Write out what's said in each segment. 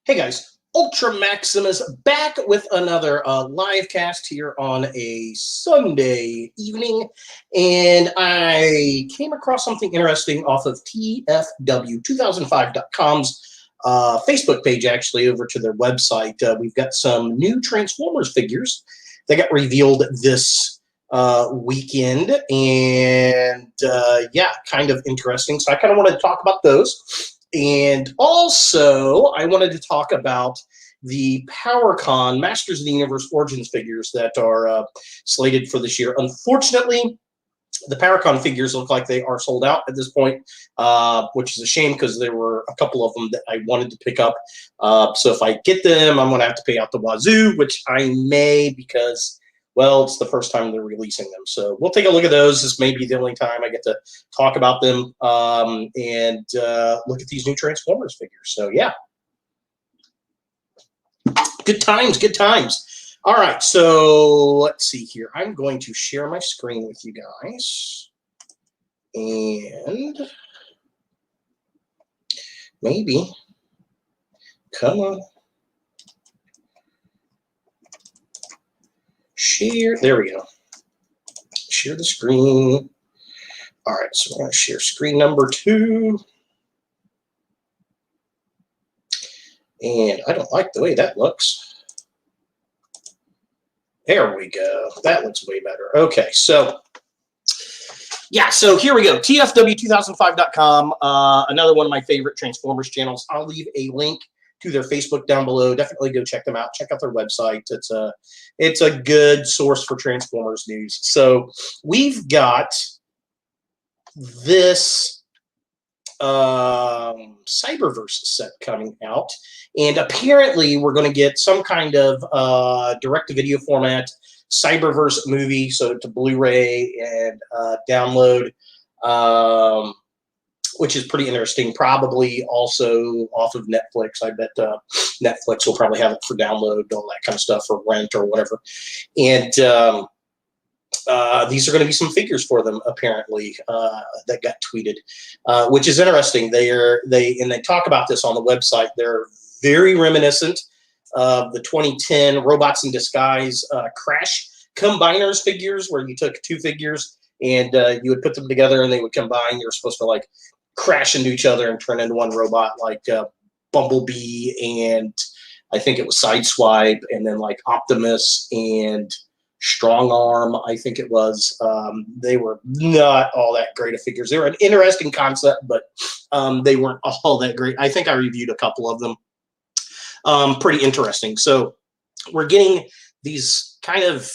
Hey guys, Ultra Maximus back with another live cast here on a Sunday evening, and I came across something interesting off of TFW2005.com's Facebook page, actually, over to their website. We've got some new Transformers figures that got revealed this weekend, and yeah, kind of interesting. So I kind of wanted to talk about those. And also, I wanted to talk about the Powercon Masters of the Universe Origins figures that are slated for this year. Unfortunately, the Powercon figures look like they are sold out at this point, which is a shame because there were a couple of them that I wanted to pick up. So if I get them, I'm going to have to pay out the wazoo, which I may because, well, it's the first time they're releasing them. So we'll take a look at those. This may be the only time I get to talk about them and look at these new Transformers figures. So, yeah. Good times, good times. All right, so let's see here. I'm going to share my screen with you guys. And maybe, come on. Share, there we go. Share the screen. All right, so we're going to share screen number 2. And I don't like the way that looks. There we go. That looks way better. Okay, so yeah, so here we go. TFW2005.com, another one of my favorite Transformers channels. I'll leave a link to their Facebook down below. Definitely go check them out. Check out their website. It's a good source for Transformers news. So we've got this Cyberverse set coming out, and apparently we're going to get some kind of direct-to-video format Cyberverse movie, so to Blu-ray and download, which is pretty interesting. Probably also off of Netflix. I bet Netflix will probably have it for download, all that kind of stuff, or rent or whatever. And these are going to be some figures for them, apparently, that got tweeted, which is interesting. They talk about this on the website. They're very reminiscent of the 2010 Robots in Disguise Crash Combiners figures, where you took 2 figures and you would put them together and they would combine. You're supposed to like crash into each other and turn into one robot, like Bumblebee and I think it was Sideswipe, and then like Optimus and Strong Arm, I think it was. They were not all that great of figures. They were an interesting concept, but they weren't all that great. I think I reviewed a couple of them. Pretty interesting. So we're getting these kind of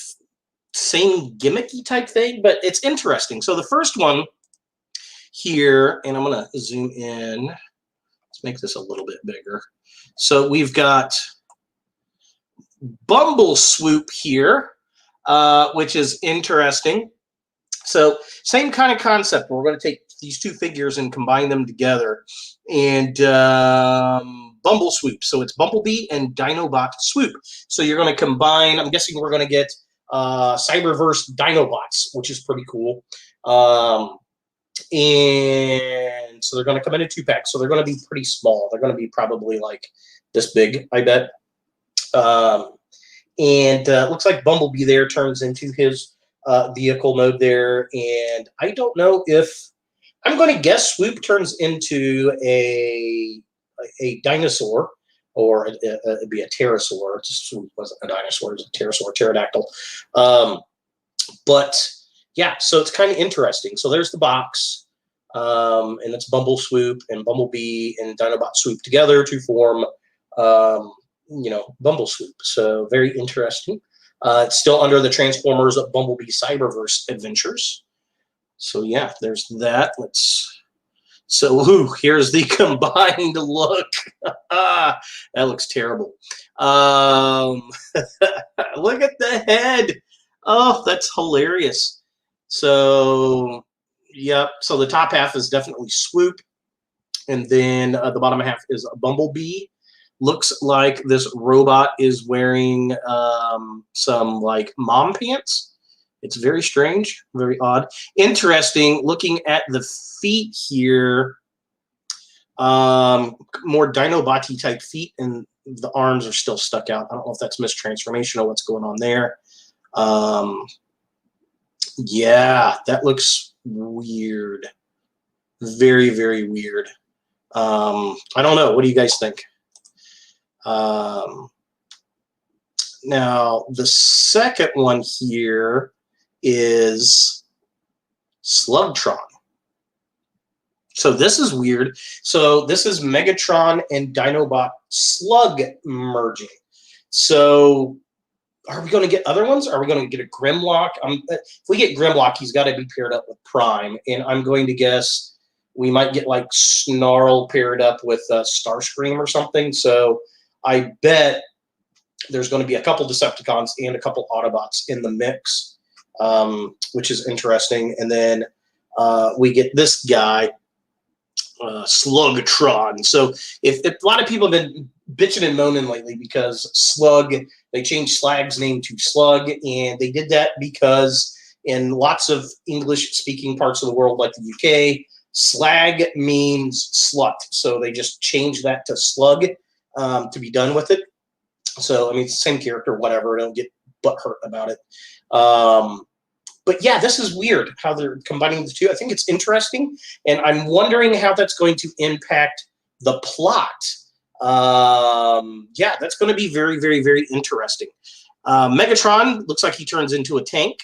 same gimmicky type thing, but it's interesting. So the first one here, and I'm going to zoom in. Let's make this a little bit bigger. So we've got Bumble Swoop here, which is interesting. So same kind of concept. We're going to take these 2 figures and combine them together. And Bumble Swoop. So it's Bumblebee and Dinobot Swoop. So you're going to combine, I'm guessing we're going to get Cyberverse Dinobots, which is pretty cool. And so they're going to come in a 2-pack. So they're going to be pretty small. They're going to be probably like this big, I bet. And looks like Bumblebee there turns into his vehicle mode there. And I don't know if, I'm going to guess Swoop turns into a dinosaur, or it'd be a pterosaur. Swoop wasn't a dinosaur, it was a pterosaur, pterodactyl. But yeah, so it's kind of interesting. So there's the box, and it's Bumble Swoop and Bumblebee and Dinobot Swoop together to form, you know, Bumble Swoop. So very interesting. It's still under the Transformers Bumblebee Cyberverse Adventures. So yeah, there's that. So here's the combined look. That looks terrible. Look at the head. Oh, that's hilarious. So, yep. So the top half is definitely Swoop. And then the bottom half is a Bumblebee. Looks like this robot is wearing some like mom pants. It's very strange, very odd. Interesting, looking at the feet here, More Dinobot-y type feet, and the arms are still stuck out. I don't know if that's mistransformation or what's going on there. Yeah, that looks weird. Very, very weird. I don't know. What do you guys think? Now, the second one here is Slugtron. So this is weird. So this is Megatron and Dinobot Slug merging. So are we going to get other ones? Are we going to get a Grimlock? If we get Grimlock, he's got to be paired up with Prime. And I'm going to guess we might get like Snarl paired up with Starscream or something. So I bet there's going to be a couple Decepticons and a couple Autobots in the mix, which is interesting. And then we get this guy, Slug Tron. So if a lot of people have been bitching and moaning lately because Slug, they changed Slag's name to Slug, and they did that because in lots of English-speaking parts of the world, like the UK, Slag means slut. So they just changed that to Slug to be done with it. So, I mean, it's the same character, whatever. Don't get butthurt about it. But yeah, this is weird how they're combining the two. I think it's interesting, and I'm wondering how that's going to impact the plot. Yeah, that's going to be very, very, very interesting. Megatron looks like he turns into a tank,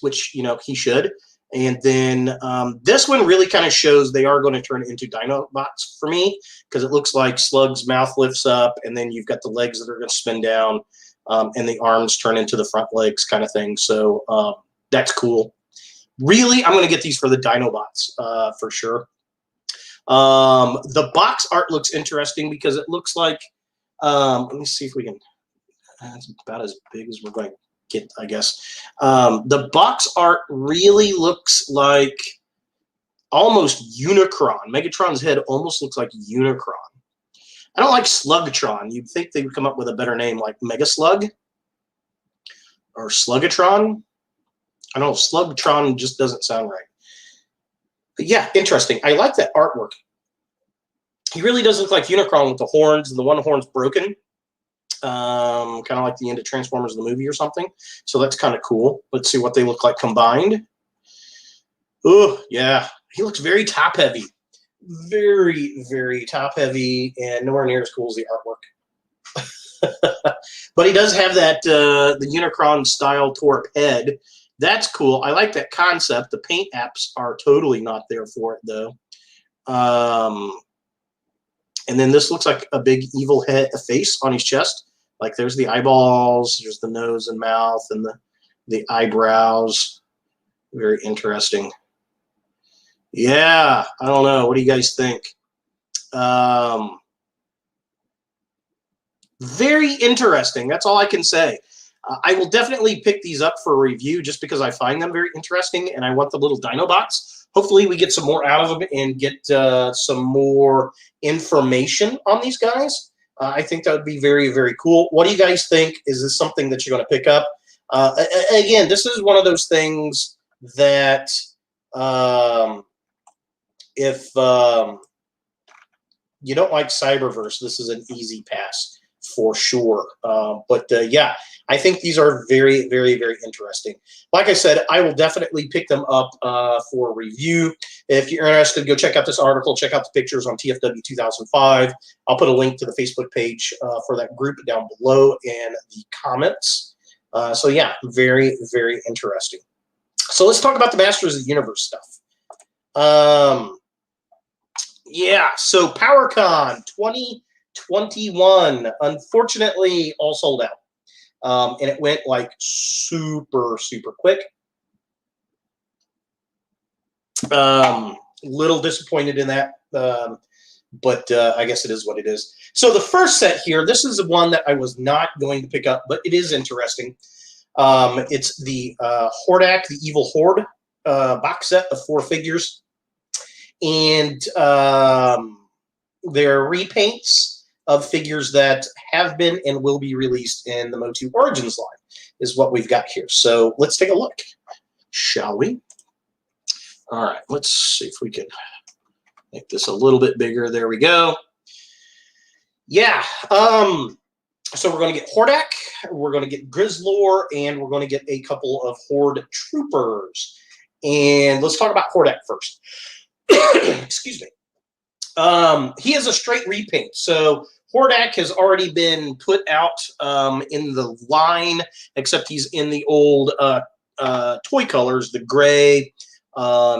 which, you know, he should. And then this one really kind of shows they are going to turn into Dinobots for me, because it looks like Slug's mouth lifts up, and then you've got the legs that are going to spin down, and the arms turn into the front legs kind of thing. So that's cool. Really, I'm going to get these for the Dinobots for sure. The box art looks interesting because it looks like, let me see if we can, that's about as big as we're going to get, I guess. The box art really looks like almost Unicron. Megatron's head almost looks like Unicron. I don't like Slugtron. You'd think they would come up with a better name like Mega Slug or Slugatron. I don't know, Slugtron just doesn't sound right. But yeah, interesting. I like that artwork. He really does look like Unicron with the horns, and the one horn's broken. Kind of like the end of Transformers the movie or something. So that's kind of cool. Let's see what they look like combined. Oh, yeah. He looks very top-heavy. Very, very top-heavy, and nowhere near as cool as the artwork. But he does have that, the Unicron-style Torp head. That's cool. I like that concept. The paint apps are totally not there for it, though. And then this looks like a big evil head, a face on his chest. Like there's the eyeballs, there's the nose and mouth, and the eyebrows. Very interesting. Yeah, I don't know. What do you guys think? Very interesting. That's all I can say. I will definitely pick these up for a review just because I find them very interesting, and I want the little Dinobots. Hopefully we get some more out of them and get some more information on these guys. I think that would be very, very cool. What do you guys think? Is this something that you're going to pick up? Again, this is one of those things that if you don't like Cyberverse, this is an easy pass for sure. But yeah, I think these are very, very, very interesting. Like I said, I will definitely pick them up for review. If you're interested, go check out this article. Check out the pictures on TFW 2005. I'll put a link to the Facebook page for that group down below in the comments. So yeah, very, very interesting. So let's talk about the Masters of the Universe stuff. Yeah, so Powercon 2021, unfortunately, all sold out. And it went like super, super quick. Little disappointed in that, but I guess it is what it is. So the first set here, this is the one that I was not going to pick up, but it is interesting. It's the Hordak, the Evil Horde box set of 4 figures. And they're repaints of figures that have been and will be released in the MOTU Origins line is what we've got here. So let's take a look, shall we? All right, let's see if we can Make this a little bit bigger. There we go. Yeah. So we're going to get Hordak, we're going to get Grizzler, and we're going to get a couple of Horde Troopers. And let's talk about Hordak first. Excuse me. He is a straight repaint. So Hordak has already been put out in the line, except he's in the old toy colors, the gray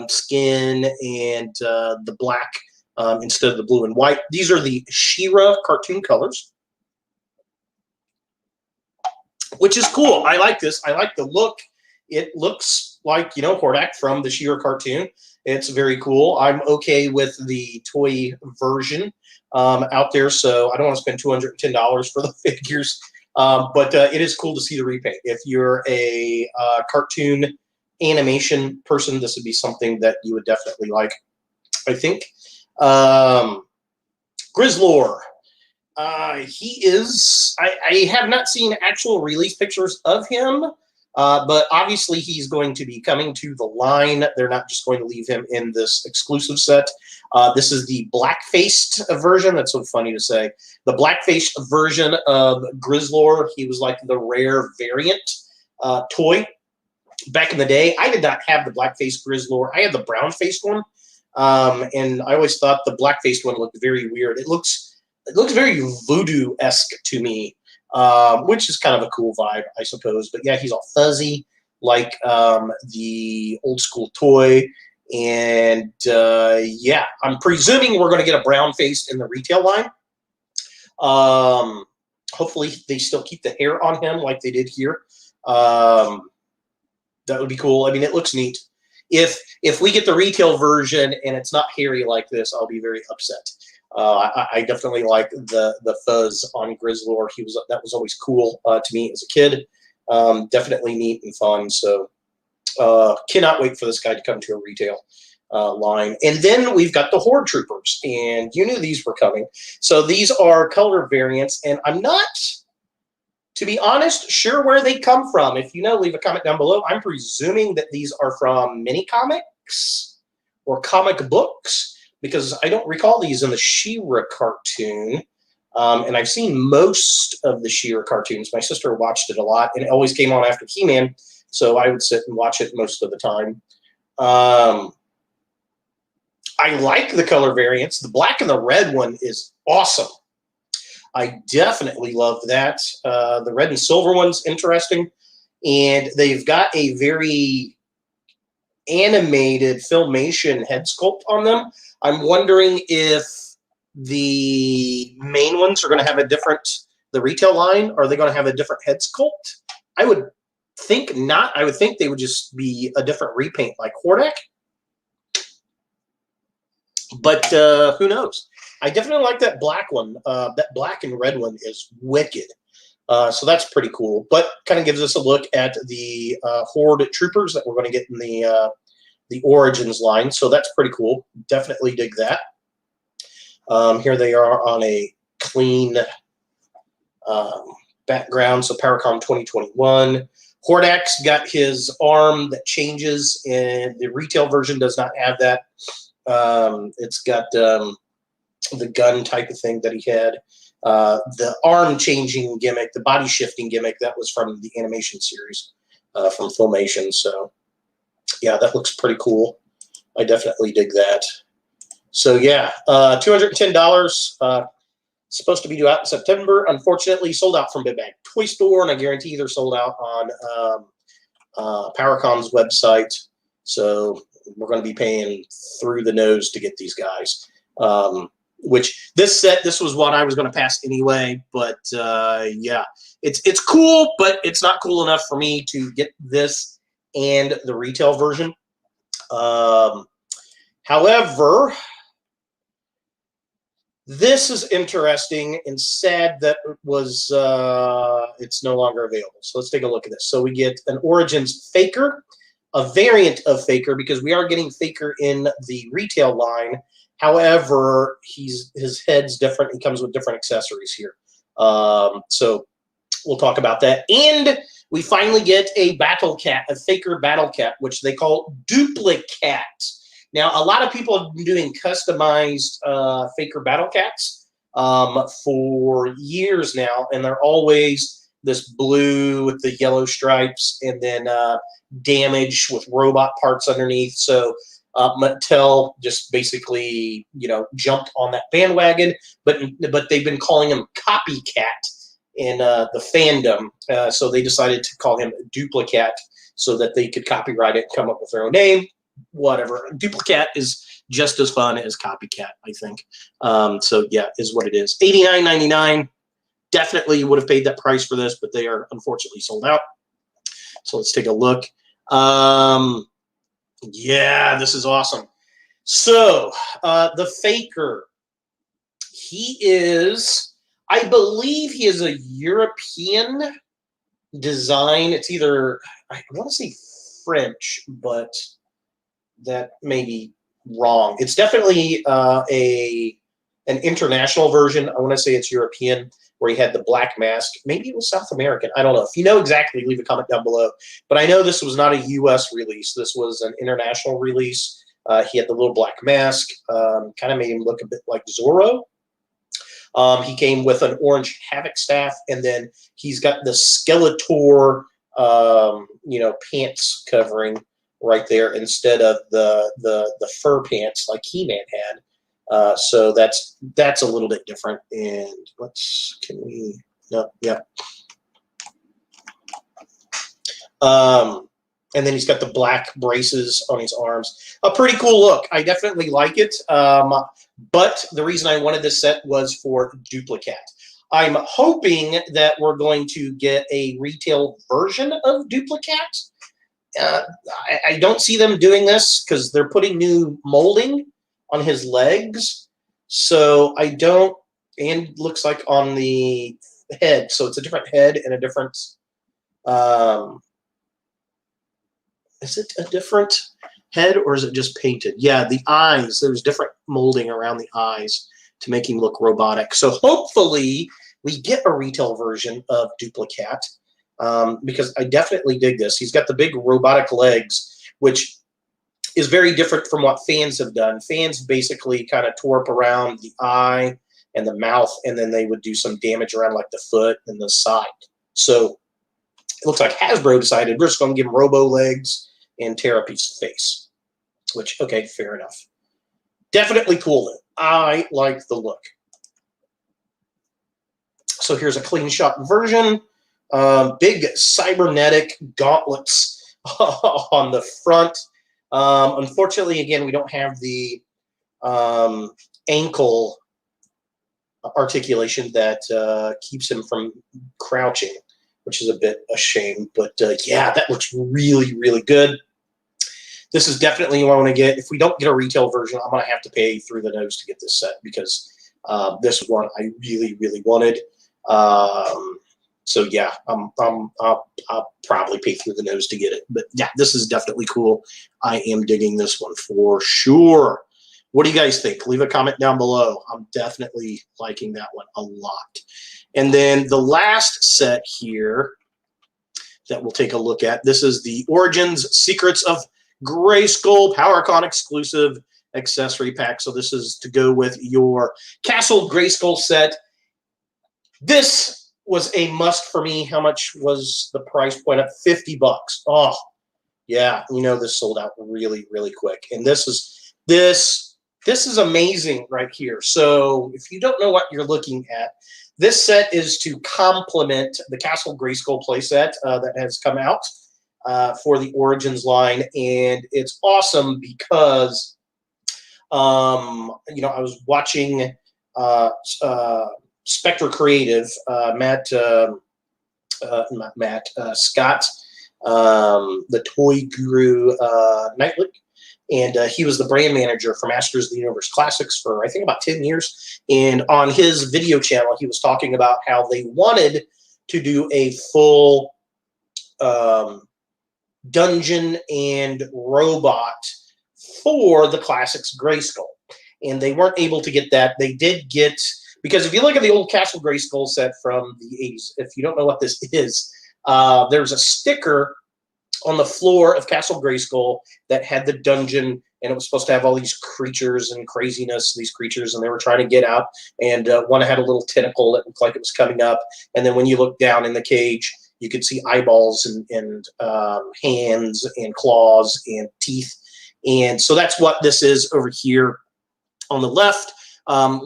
skin and the black instead of the blue and white. These are the She-Ra cartoon colors, which is cool. I like this. I like the look. It looks like, you know, Hordak from the She-Ra cartoon. It's very cool. I'm okay with the toy version out there, so I don't want to spend $210 for the figures. But it is cool to see the repaint. If you're a cartoon animation person, this would be something that you would definitely like, I think. Grizzler. He is, I have not seen actual release pictures of him, but obviously he's going to be coming to the line. They're not just going to leave him in this exclusive set. This is the black-faced version. That's so funny to say. The black-faced version of Grizzler. He was like the rare variant toy back in the day. I did not have the black-faced Grizzler. I had the brown-faced one, and I always thought the black-faced one looked very weird. It looks very voodoo-esque to me, which is kind of a cool vibe, I suppose. But yeah, he's all fuzzy, like the old-school toy. And yeah, I'm presuming we're going to get a brown face in the retail line. Hopefully, they still keep the hair on him like they did here. That would be cool. I mean, it looks neat. If we get the retail version and it's not hairy like this, I'll be very upset. I definitely like the fuzz on Grizzler. That was always cool to me as a kid. Definitely neat and fun. So cannot wait for this guy to come to a retail line. And then we've got the Horde Troopers, and you knew these were coming. So these are color variants, and I'm not, to be honest, sure where they come from. If you know, leave a comment down below. I'm presuming that these are from mini comics or comic books, because I don't recall these in the She-Ra cartoon. And I've seen most of the She-Ra cartoons. My sister watched it a lot, and it always came on after He-Man, so I would sit and watch it most of the time. I like the color variants. The black and the red one is awesome. I definitely love that. The red and silver one's interesting. And they've got a very animated filmation head sculpt on them. I'm wondering if the main ones are going to have a different, the retail line, are they going to have a different head sculpt? I would think not. I would think they would just be a different repaint like Hordak. But who knows? I definitely like that black one. That black and red one is wicked. So that's pretty cool. But kind of gives us a look at the Horde Troopers that we're going to get in the Origins line. So that's pretty cool. Definitely dig that. Here they are on a clean background. So Powercon 2021. Hordak's got his arm that changes, and the retail version does not have that. It's got the gun type of thing that he had. The arm changing gimmick, the body shifting gimmick, that was from the animation series from Filmation. So yeah, that looks pretty cool. I definitely dig that. So yeah, $210. Supposed to be due out in September. Unfortunately, sold out from Big Bag Toy Store, and I guarantee they're sold out on Powercon's website. So we're going to be paying through the nose to get these guys. Which this was what I was going to pass anyway. But yeah, it's cool, but it's not cool enough for me to get this and the retail version. However, this is interesting and sad that it was it's no longer available. So let's take a look at this. So we get an Origins Faker, a variant of Faker, because we are getting Faker in the retail line. However, his head's different. He comes with different accessories here. So we'll talk about that. And we finally get a Battle Cat, a Faker Battle Cat, which they call dupli-cat. Now, a lot of people have been doing customized Faker Battle Cats for years now, and they're always this blue with the yellow stripes and then damage with robot parts underneath. So Mattel just basically, jumped on that bandwagon, but they've been calling him Copycat in the fandom. So they decided to call him dupli-cat so that they could copyright it and come up with their own name. Whatever. Dupli-cat is just as fun as Copycat, I think. So yeah, is what it is. $89.99. Definitely would have paid that price for this, but they are unfortunately sold out. So let's take a look. Yeah, this is awesome. So the Faker, he is, I believe he is a European design. It's either, I want to say French, but that may be wrong. It's definitely an international version. I want to say it's European, where he had the black mask. Maybe it was South American. I don't know. If you know exactly, leave a comment down below. But I know this was not a U.S. release. This was an international release. He had the little black mask. Kind of made him look a bit like Zorro. He came with an orange Havoc staff, and then he's got the Skeletor, pants covering right there instead of the fur pants like He-Man had. So that's a little bit different. And and then he's got the black braces on his arms. A pretty cool look. I definitely like it. But the reason I wanted this set was for dupli-cat. I'm hoping that we're going to get a retail version of dupli-cat. I don't see them doing this because they're putting new molding on his legs. So I don't, and looks like on the head. So it's a different head and a different, is it a different head or is it just painted? Yeah, the eyes, there's different molding around the eyes to make him look robotic. So hopefully we get a retail version of dupli-cat. Because I definitely dig this. He's got the big robotic legs, which is very different from what fans have done. Fans basically kind of tore up around the eye and the mouth, and then they would do some damage around like the foot and the side. So it looks like Hasbro decided we're just going to give him robo legs and tear up his face, which, okay, fair enough. Definitely cool, though. I like the look. So here's a clean shot version. Big cybernetic gauntlets on the front. Unfortunately, again, we don't have the ankle articulation that keeps him from crouching, which is a bit a shame. But yeah, that looks really, really good. This is definitely what I want to get. If we don't get a retail version, I'm going to have to pay through the nose to get this set because this one I really, really wanted. So yeah, I'll probably pay through the nose to get it. But yeah, this is definitely cool. I am digging this one for sure. What do you guys think? Leave a comment down below. I'm definitely liking that one a lot. And then the last set here that we'll take a look at, this is the Origins Secrets of Grayskull Powercon exclusive accessory pack. So this is to go with your Castle Grayskull set. This was a must for me. How much was the price point at? $50. Oh, yeah. This sold out really, really quick. And this is amazing right here. So if you don't know what you're looking at, this set is to complement the Castle Grayskull playset that has come out for the Origins line. And it's awesome because, I was watching Spectre Creative, Scott, the toy guru, Nightlick, and he was the brand manager for Masters of the Universe Classics for I think about 10 years. And on his video channel, he was talking about how they wanted to do a full dungeon and robot for the Classics Grayskull, and they weren't able to get that. They did get. Because if you look at the old Castle Grayskull set from the 80s, if you don't know what this is, there's a sticker on the floor of Castle Grayskull that had the dungeon and it was supposed to have all these creatures and craziness, these creatures, and they were trying to get out, and one had a little tentacle that looked like it was coming up, and then when you look down in the cage, you could see eyeballs and hands and claws and teeth. And so that's what this is over here on the left.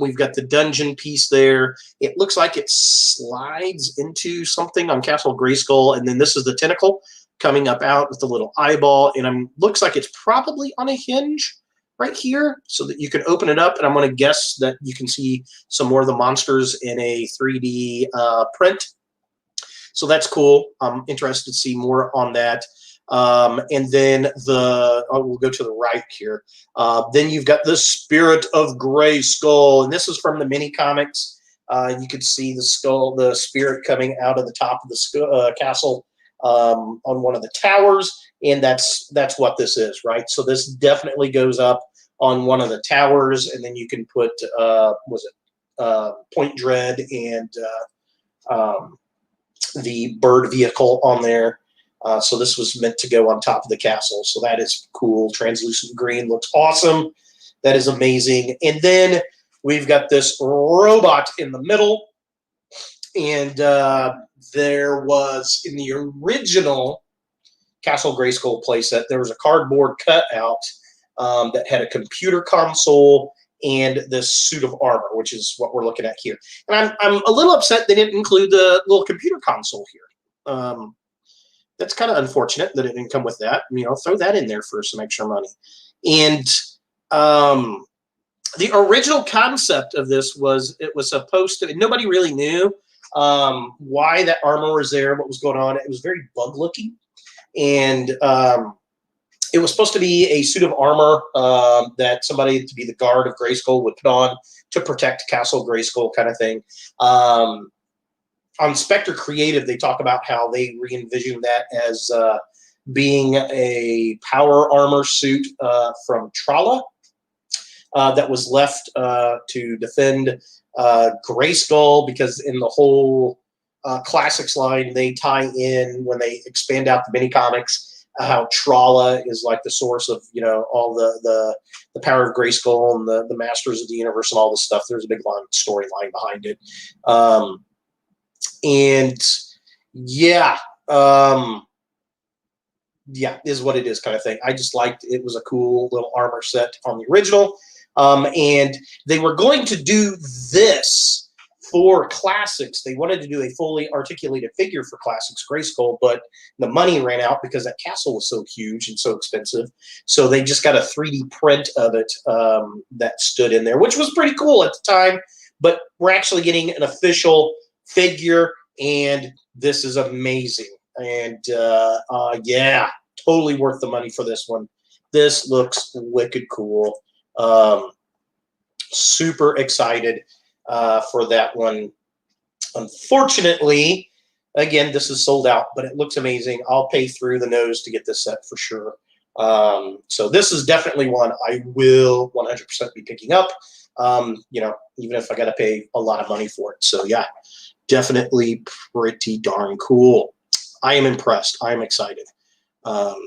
We've got the dungeon piece there. It looks like it slides into something on Castle Grayskull, and then this is the tentacle coming up out with the little eyeball, and looks like it's probably on a hinge right here so that you can open it up, and I'm going to guess that you can see some more of the monsters in a 3D print. So that's cool. I'm interested to see more on that. And then we'll go to the right here. Then you've got the Spirit of Grayskull, and this is from the mini comics. You could see the skull, the spirit coming out of the top of the castle on one of the towers, and that's what this is, right? So this definitely goes up on one of the towers, and then you can put Point Dread and the bird vehicle on there. So this was meant to go on top of the castle. So that is cool. Translucent green looks awesome. That is amazing. And then we've got this robot in the middle. And there was, in the original Castle Grayskull playset, there was a cardboard cutout that had a computer console and this suit of armor, which is what we're looking at here. And I'm a little upset they didn't include the little computer console here. That's kind of unfortunate that it didn't come with that. You know, throw that in there for some extra money. And the original concept of this was it was supposed to, nobody really knew why that armor was there, what was going on. It was very bug looking. And it was supposed to be a suit of armor that somebody to be the guard of Grayskull would put on to protect Castle Grayskull kind of thing. On Spectre Creative, they talk about how they re-envisioned that as being a power armor suit from Trala that was left to defend Grayskull, because in the whole Classics line, they tie in, when they expand out the mini comics, how Trala is like the source of, you know, all the power of Grayskull and the masters of the universe and all this stuff. There's a big long storyline behind it. And yeah, yeah, is what it is kind of thing. I just liked it. Was a cool little armor set on the original. And they were going to do this for Classics. They wanted to do a fully articulated figure for Classics Grayskull, but the money ran out because that castle was so huge and so expensive. So they just got a 3D print of it that stood in there, which was pretty cool at the time. But we're actually getting an official figure, and this is amazing. And yeah, totally worth the money for this one. This looks wicked cool. Super excited for that one. Unfortunately, again, this is sold out, but it looks amazing. I'll pay through the nose to get this set for sure. So this is definitely one I will 100% be picking up, you know, even if I got to pay a lot of money for it. So yeah, definitely pretty darn cool. I am impressed. I am excited.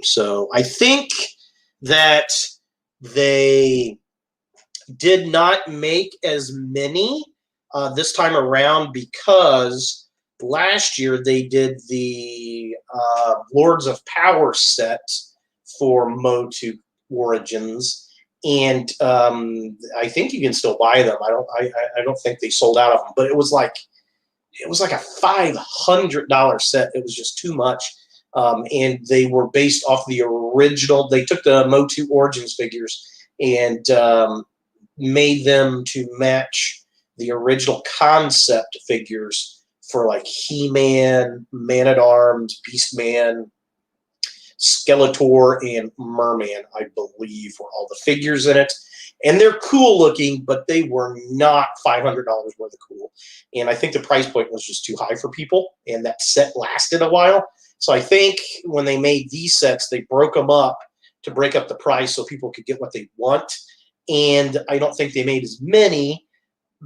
So I think that they did not make as many this time around, because last year they did the Lords of Power set for MOTU Origins, and I think you can still buy them. I don't think they sold out of them, but it was like a $500 set. It was just too much. And they were based off the original. They took the MOTU Origins figures and made them to match the original concept figures for like He-Man, Man-at-Arms, Beast-Man, Skeletor, and Merman, I believe, were all the figures in it. And they're cool looking, but they were not $500 worth of cool. And I think the price point was just too high for people, and that set lasted a while. So I think when they made these sets, they broke them up to break up the price so people could get what they want. And I don't think they made as many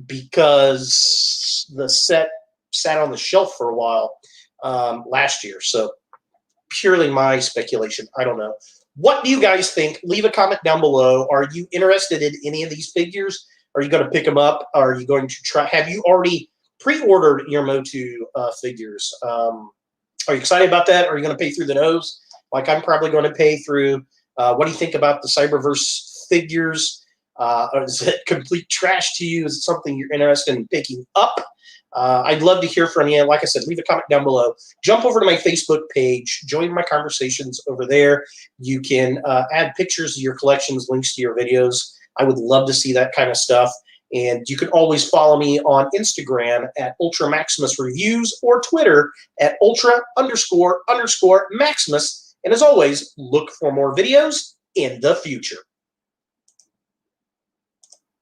because the set sat on the shelf for a while last year. So purely my speculation. I don't know. What do you guys think? Leave a comment down below. Are you interested in any of these figures? Are you going to pick them up? Are you going to try? Have you already pre-ordered your MOTU figures? Are you excited about that? Are you going to pay through the nose? Like I'm probably going to pay through. What do you think about the Cyberverse figures? Or is it complete trash to you? Is it something you're interested in picking up? I'd love to hear from you. Like I said, leave a comment down below. Jump over to my Facebook page. Join my conversations over there. You can add pictures of your collections, links to your videos. I would love to see that kind of stuff. And you can always follow me on Instagram at Ultra Maximus Reviews or Twitter at Ultra__Maximus. And as always, look for more videos in the future.